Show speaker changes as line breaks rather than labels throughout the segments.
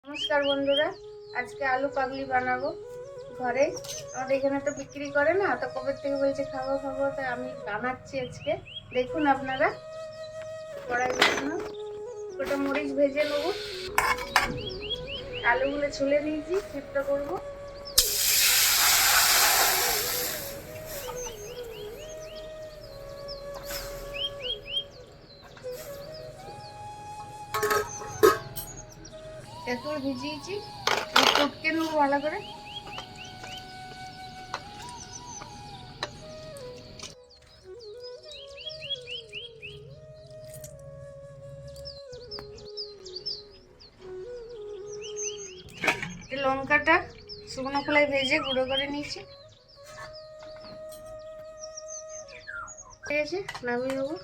নমস্কার বন্ধুরা, আজকে আলু কাবলি বানাবো ঘরে। আমাদের এখানে তো বিক্রি করে না, তো কবে থেকে বলছে খাবো খাবো, তাই আমি বানাচ্ছি আজকে। দেখুন আপনারা। কড়াই বসানো, গোটা মরিচ ভেজে নেবো, আলুগুলো ছুলে নিয়েছি, সিদ্ধ করবো। তেঁতুল ভিজিয়েছি, টটকে নেবো ভালো করে। লঙ্কাটা শুকনো খোলায় ভেজে গুঁড়ো করে নিয়েছি। ঠিক আছে, নামিয়ে নেবো।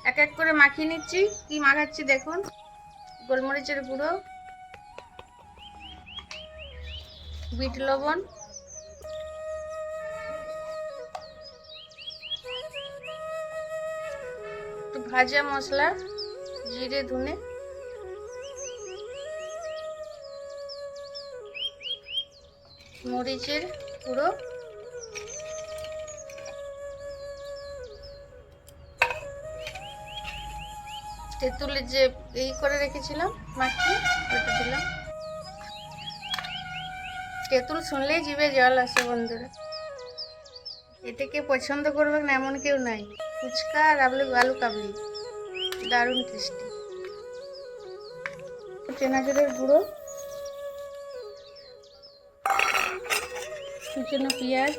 এক এক করে মাখিয়ে নিচ্ছি। কি মাখাচ্ছি দেখুন, গোলমরিচের গুঁড়ো, বিট লবণ, একটু ভাজা মশলা, জিরে ধনে, মরিচের গুঁড়ো, তেঁতুলের যে এই করে রেখেছিলাম মাখিয়ে, ওটা দিলাম। তেঁতুল শুনলেই জিভে জল আসে বন্ধুরা। এতে কে পছন্দ করবে না এমন কেউ নাই। ফুচকা আর আলু কাবলি দারুণ টেস্টি। চেনাচুরের গুঁড়ো, কুচনো পেঁয়াজ,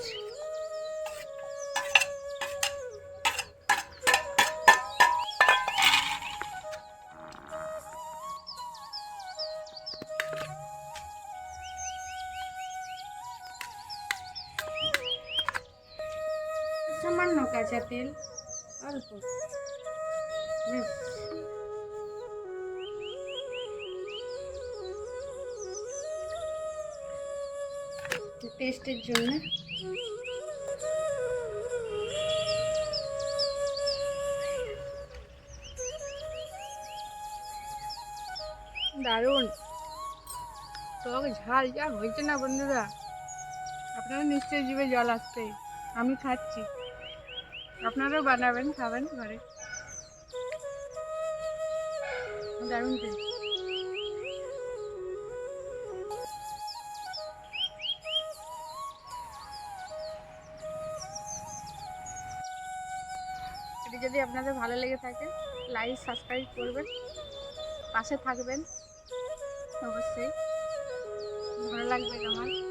সামান্য কাঁচা তেল, অল্প বেশ। টেস্টের জন্য দারুণ টক ঝাল যা হয়েছে না বন্ধুরা, আপনারা নিশ্চয়ই জিভে জল আসছে। আমি খাচ্ছি, আপনারাও বানাবেন, খাবেন ঘরে, দারুণ টেস্ট। এটি যদি আপনাদের ভালো লেগে থাকে, লাইক সাবস্ক্রাইব করবেন, পাশে থাকবেন অবশ্যই, ভালো লাগবে আমার।